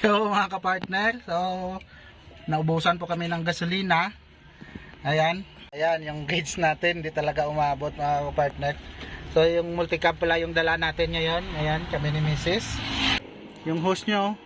Yo mga kapartner, so naubusan po kami ng gasolina. Ayan, ayan yung gauge natin, hindi talaga umabot mga kapartner. So yung multicab pala yung dala natin ngayon. Ayan, kami ni Mrs. Yung hose nyo,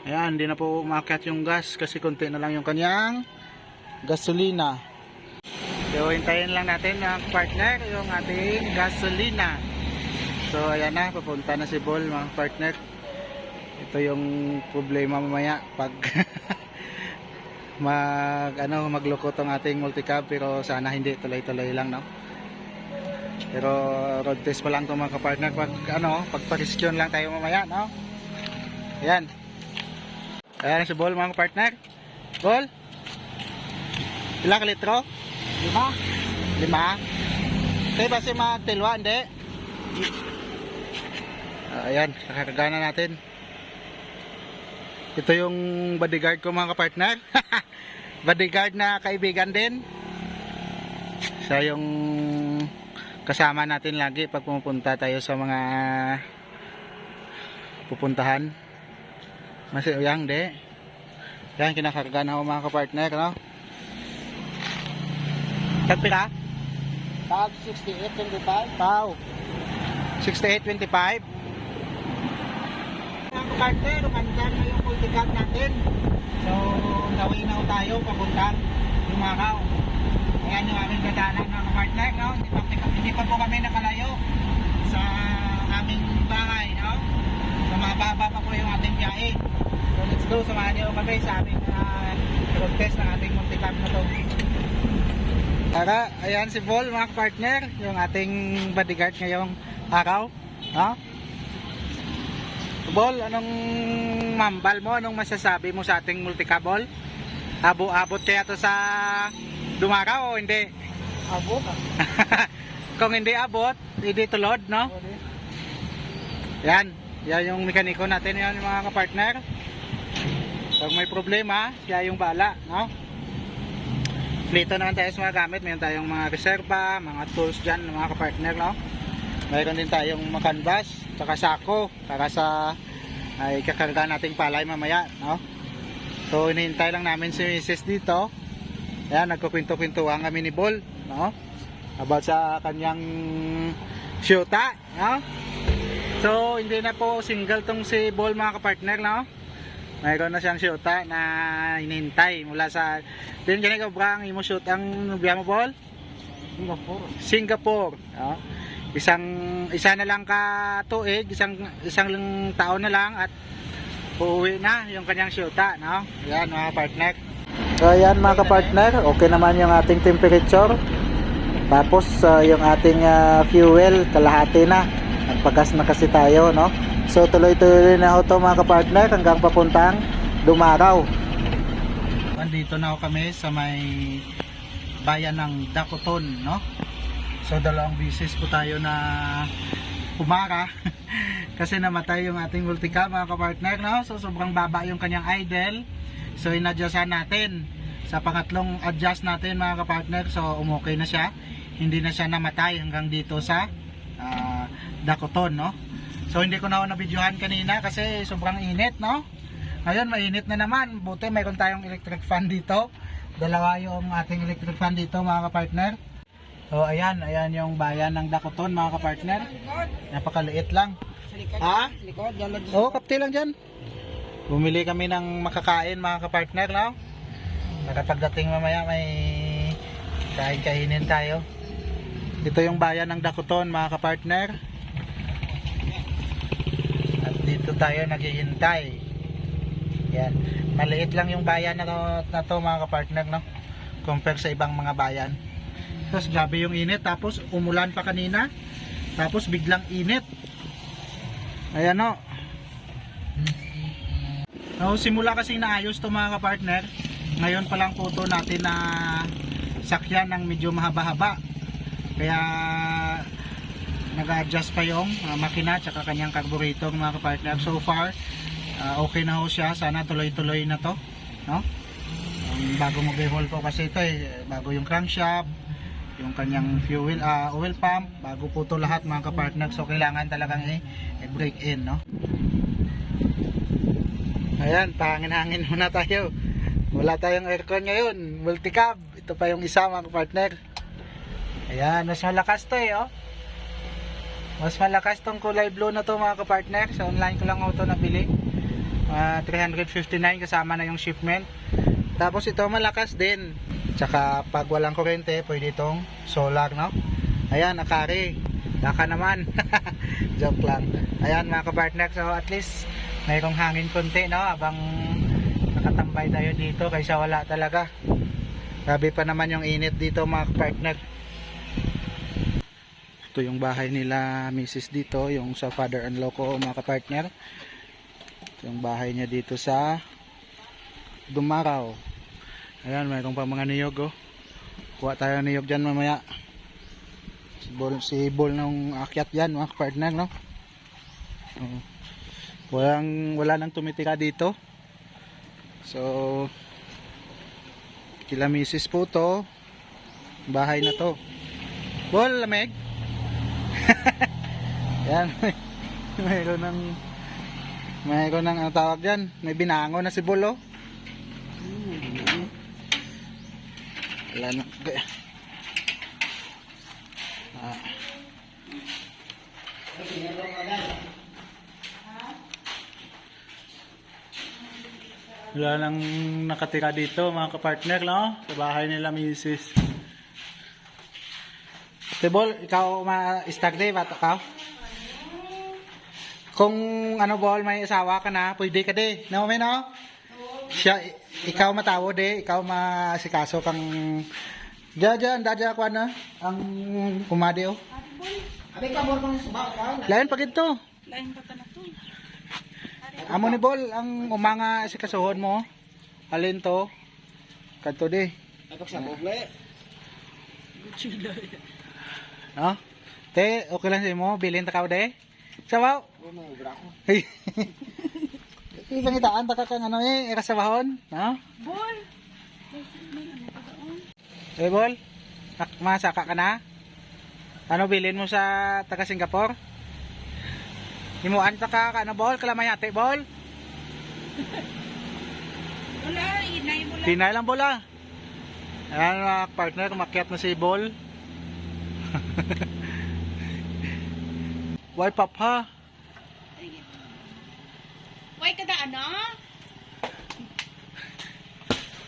ayan, hindi na po umakyat yung gas kasi konti na lang yung kanyang gasolina. So hintayin lang natin mga partner yung ating gasolina. So ayan na, papunta na si Bol mga partner. Ito yung problema mamaya pag maglukot ang ating multicab, pero sana hindi, tuloy-tuloy lang, no. Pero road test pa lang to mga kapartner, pag pa-rescue lang tayo mamaya, no. Ayan. Ayan si Bol mga kapartner. Bol, ilang litro? 5. Kaya ba si Matilwa, hindi? Ayan, kakarga na natin. Ito yung bodyguard ko mga kapartner. Bodyguard na kaibigan din. Siya yung kasama natin lagi pag pumupunta tayo sa mga pupuntahan. Masayang de. Yan, kinakarga na ako mga kapartner, no? Tagpira? Tag 68.25. Pau. 68.25. Mga kapartner, umandar na yung multicab natin. So, gawin na tayo papuntang Dumakaw. Ayan yung aming dadanan mga kapartner, no? Hindi pa po kami nakalayo sa aming bahay, no? So, mababa pa po yung ating biyahe. So, let's go. Samahan niyo kami sa aming road test ng ating multicab na to. Tara, ayan si Bol mga partner, yung ating bodyguard ngayong araw, no? Bol, anong mambal mo? Anong masasabi mo sa ating multicab? Abot kaya to sa Dumakaw o hindi? Abot. Kung hindi abot, hindi tulod, no? Yan yung mekaniko natin, yan mga kapartner. Pag may problema, siya yung bala, no? Dito naman tayo sa mga gamit. Mayroon tayong mga reserva, mga tools dyan, mga kapartner, no? Mayroon din tayong mga canvas, saka sako, para sa ay kakarga nating palay mamaya, no? So hinihintay lang namin si Mrs. dito. Ayan, nagkukwento-kwentuhan kami ni Bol, no? About sa kanyang syuta, no? So hindi na po single tong si Bol mga kapartner, no? Mayroon na siyang syuta na hinihintay mula sa din ganito brang imo shoot ang biya mo Bol? Singapore. No? Isa na lang ka tuig, isang taon na lang at uuwi na yung kanyang syuta, no? Yan mga partner. So yan mga partner, okay naman yung ating temperature. Tapos yung ating fuel kalahati na. Nagpagas na kasi tayo, no? So tuloy-tuloy na ito mga kapartner hanggang papuntang Dumakaw. Nandito na kami sa may bayan ng Dacoton, no? So dalawang bisis po tayo na pumara kasi namatay yung ating multicab mga kapartner, no? So sobrang baba yung kanyang idle. So in-adjustan natin. Sa pangatlong adjust natin mga kapartner, so umokay na siya. Hindi na siya namatay hanggang dito sa Dacoton, no? So hindi ko na na-videohan kanina kasi sobrang init, no? Ngayon mainit na naman. Buti mayroon tayong electric fan dito. Dalawa yung ating electric fan dito mga kapartner. So ayan yung bayan ng Dacoton mga kapartner. Napakaliit lang. Ha? Likod, yan lang. Oo, kapti lang dyan. Bumili kami ng makakain mga kapartner, no? Para pagdating mamaya may kainin tayo. Ito yung bayan ng Dacoton mga kapartner. Dito tayo naghihintay. Yan. Maliit lang yung bayan na to mga kapartner, no? Compare sa ibang mga bayan. Tapos grabe yung init. Tapos umulan pa kanina. Tapos biglang init. Ayan, no? No, simula kasing naayos to mga kapartner. Ngayon pa lang po to natin na sakyan ng medyo mahaba-haba. Kaya nag-adjust pa yung makina at kanyang carburetor mga kapartner. So far okay na ho siya. Sana tuloy-tuloy na to, no? Bago mag-overhaul po kasi ito bago yung crankshaft, yung kanyang fuel oil pump, bago po to lahat mga kapartner. So kailangan talagang i-break in, no? Ayan, pahangin-hangin muna tayo. Wala tayong aircon ngayon. Multicab. Ito pa yung isa mga partner. Ayan, mas malakas to oh. Mas malakas tong kulay blue na to mga partner. Sa online ko lang auto nabili. 359 kasama na yung shipment. Tapos ito malakas din. Tsaka pag walang kuryente, pwede itong solar, no? Ayan, Akari. Daka naman. Joke lang. Ayan mga partner. So at least mayroong hangin konti, no? Habang nakatambay tayo dito kaysa wala talaga. Grabe pa naman yung init dito mga partner. Ito yung bahay nila Mrs. dito, yung sa father-in-law ko mga partner. Ito yung bahay niya dito sa Dumaraw. Ayan, mayroong pa mga niyog oh. Kuha tayo ng niyog dyan mamaya. Si Bol nung akyat dyan mga partner, no? Wala nang tumitira dito. So kila Mrs. po to, bahay na to. Bol, lamig. Yan. mayroon ng ano tawag dyan, may binango na si Bol oh. Wala na. Wala nang nakatira dito mga kapartner, no? Sa bahay nila Mrs. Bol, ikaw ma-stagday ba ka? Kung ano Bol, may asawa ka na, pwede ka de. No, may no? Siya, ikaw matawo de, ikaw masikaso kang Diyan, dadya ko na ang umade oh. Abi ka mo kung suba ka. Lain pag ito. Lain pa na to. Amo ni Bol ang umanga sikasuhon mo. Alin to? Kadto de. Ako sa bogle. No? Te, okay lang sa mo, bilhin ta ka de. Sabaw. Ano ubra ko. Ipangitaan ta ka kang ano kasabahon, no? Bol! Bol, masaka ka na? Ano bilhin mo sa taga Singapore? Himuan ta ka ano Bol, kalamayate Bol? Wala, inay mo lang. Pinay lang Bol ah. Ayan mga partner, umakyat na si Bol. Why papa? Why kada ano?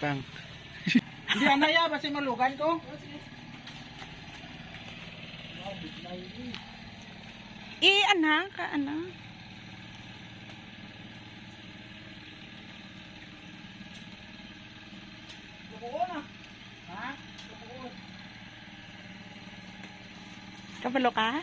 Pang. Hindi anaya, basta malugan ko. Ana, ka ana. Kabalo ka?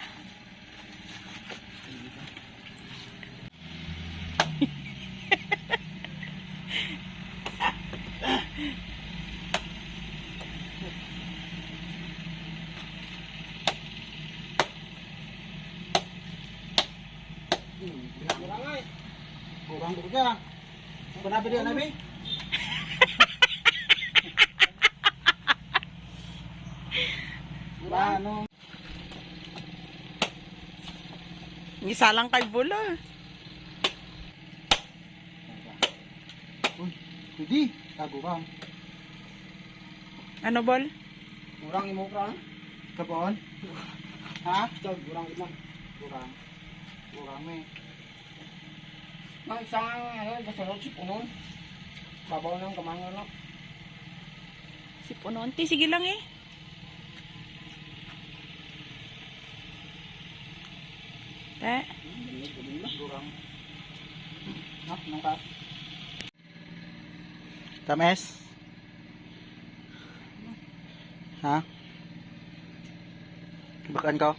Bukan buka. Kenapa dia Nabi? Ano? Isa lang kay Bula. Uy, hindi. Tago ka. Ano Bol? Kurang imo ka. Kapon? Ha? Kurang imo. Kurang. Kurang me. Ang isang ano, basta no chip unon. Babaw ng kamango no. Si Punonti, sige lang eh. Kurang. Ha? Nang ka? Tames? Ha? Bakan kau?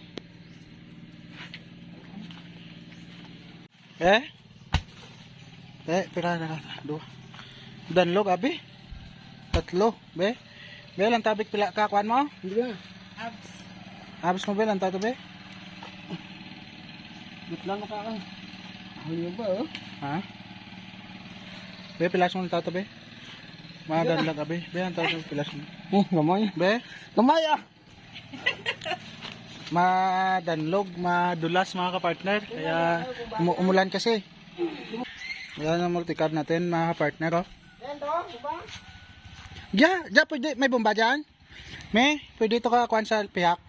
Pira na dua. Danlog abi. Tatlo, be. Be lang tabik pila ka kuan mo? Hindi ba? Abs. Abs mo be lang tato be? Gitlan ka ka. Ahuli ba oh? Ha? Be pilas mo lang tato be? Mga danlag abi. Be lang tato pilas mo. Gamay. Be? Gamay ah. Madanlog, madulas mga kapartner. Kaya umulan kasi. Yan ang multicab natin mga partner. Oh. Yan to, diba? Ja, pwede. May bomba dyan? May, pwede ito ka kuhan sa pihak.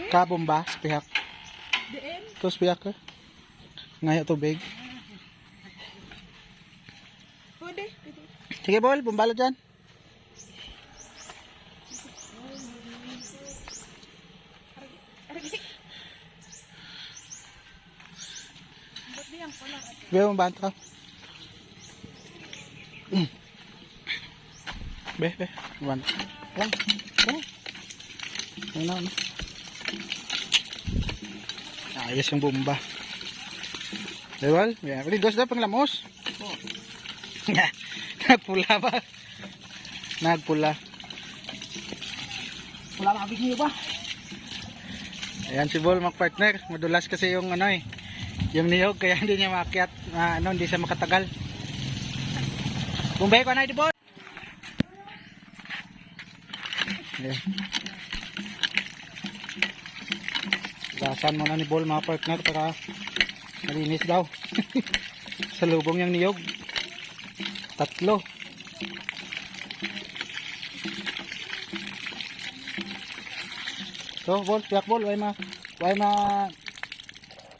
Ka bomba sa pihak. Diin. Tapos pihak ka. Ngayon tubig. Pwede. Sige, bol, bumbalo dyan. Be, bumbanto ka. Be, bumbanto. Yan, yan. Yan na, ano. Ayos yung bomba. Bebol, yan. Dos daw pang lamos. Nagpula ba? Nagpula. Wala makabig niyo ba? Ayan si Bol, mga partner. Madulas kasi yung ano eh. Yung niyog, kaya hindi niya maakyat. Hindi siya makatagal. Bumbay ko na di Bol. Ayan. Gasan mo na ni Bol, mga partner, para malinis daw. Sa lubong yung niyog. 3. So, Bol, tiyak Bol, way ma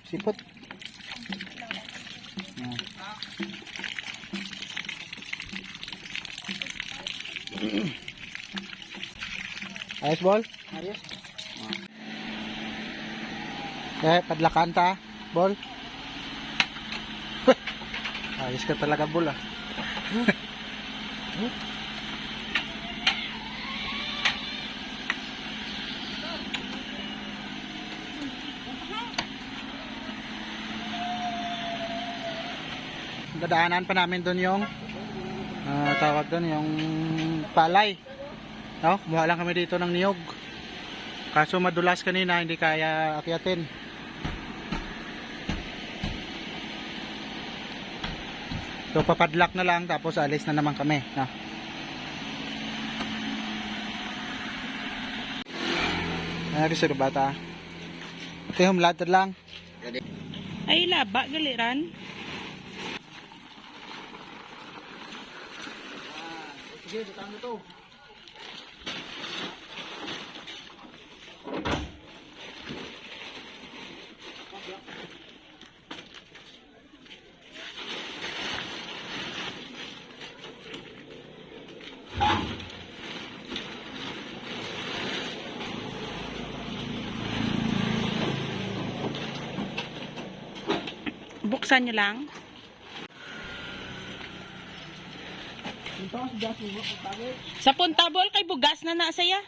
sipot. Yan. Ayos Bol? Ayos. Padlakan ta, Bol. Ayos ka talaga Bol ah. Dadaanan pa namin doon yung tawag doon yung palay. No, kumuha lang kami dito ng niyog. Kaso madulas kanina, hindi kaya akyatin. So papadlak na lang tapos alis na naman kami, no. Ay, sir bata. Okay, humlatad lang. Ay, laba, galiran. Sige, butang mo to. Buksan nyo lang. Ito, si Jasmine, pagkagay. Sa puntabol, kay bugas na nasaya.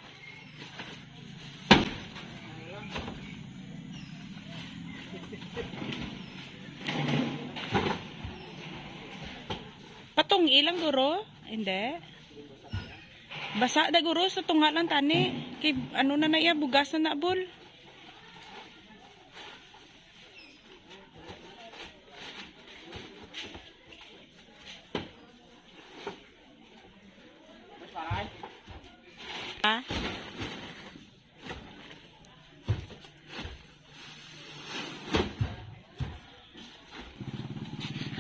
Patong ilang guro? Hindi. Basa da guro sa tungalan tani. Kay ano na iya bugas na nabol. Ha?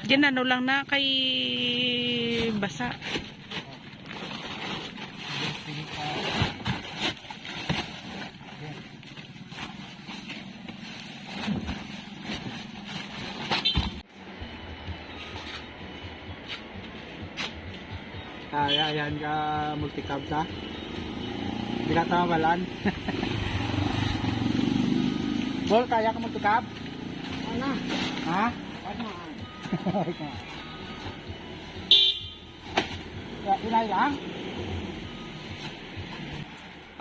Ginano lang na kay basa. Kaya yan ka multicab ta. Hindi ka tamabalan. Bol, kaya ka multicab? Ano? Ha? Ano? Kaya inay lang?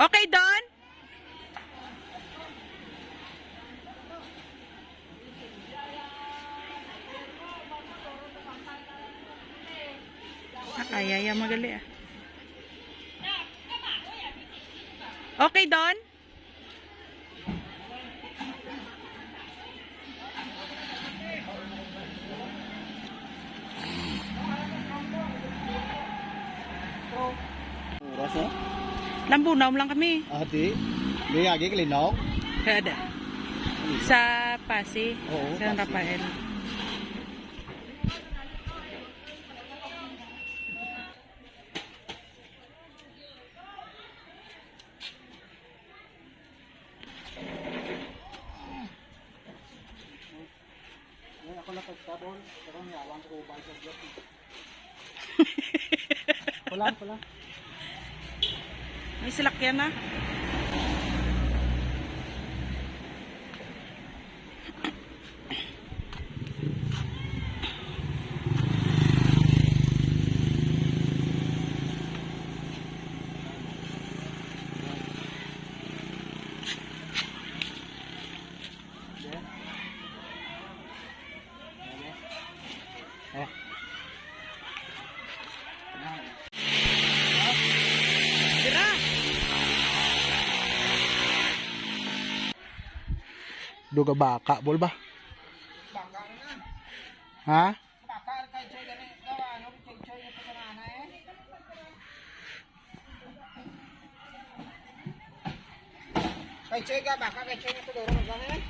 Okay, Don? Kaya ya magali ah. Okay, Don? Oras eh? Lambunaw lang kami. Di agi kalinaw. Kada. Sa Pasig. Oo, San Pasig. Rafael. Tol. Pero niyawang ko ba sa vlog. Kulang. May silakyan na. Eh. Tira! Duga baka, bol ba? Baka na. Ha? Baka kay Choy gani daw ano Choy yung pagana eh. Kay Choy ga baka kay Choy yung pagana gani.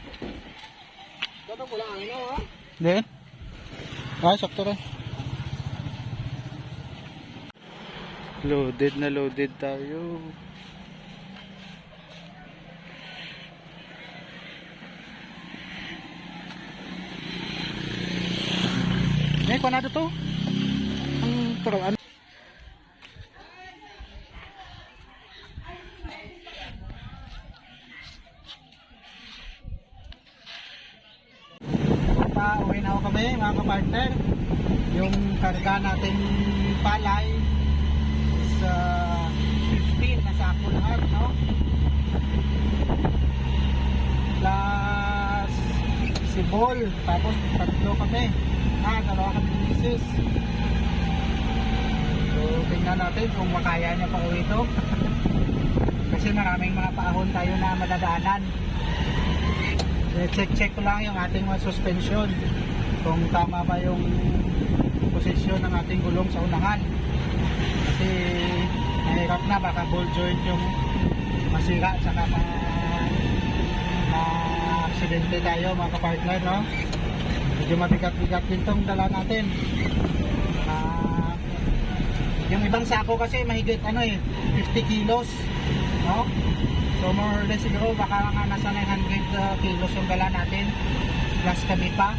Dato kulang ang ino ha. Then? Ay, sakto rin. Loaded na loaded tayo. Eh, kung ano to? Ang turuan. Uwi na ako kami mga kapartner. Yung karga nating palay is 15 na sako lahat, no? Plus sibol, tapos tatlo kami. Dalawa kami ng misis. So tingnan natin kung makaya niya pa uwi ito. Kasi maraming mga paahon tayo na madadaanan. Check ko lang yung ating mga suspension kung tama ba yung posisyon ng ating gulong sa unahan kasi mahirap na baka ball joint yung masira saka aksidente tayo mga kapartner, no? Medyo mabigat-bigat din tong dala natin. Yung ibang sako kasi mahigit 50 kilos, no? So more or less siguro baka nga nasa 900 kilos yung dala natin plus kami pa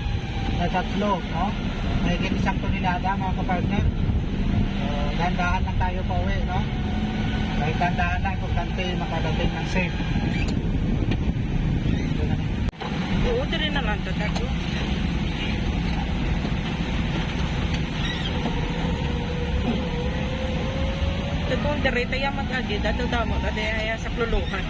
na tatlo, no? Mahigit 1 tonelada mga kapartner. So dahan-dahan lang tayo pa uwi, no? Kahit dahan-dahan lang, importante makadating ng safe. Oo, diri na lang tatlo. Ito, diri tayo mag-agi. Dato damo, dati ay sa kluluhan.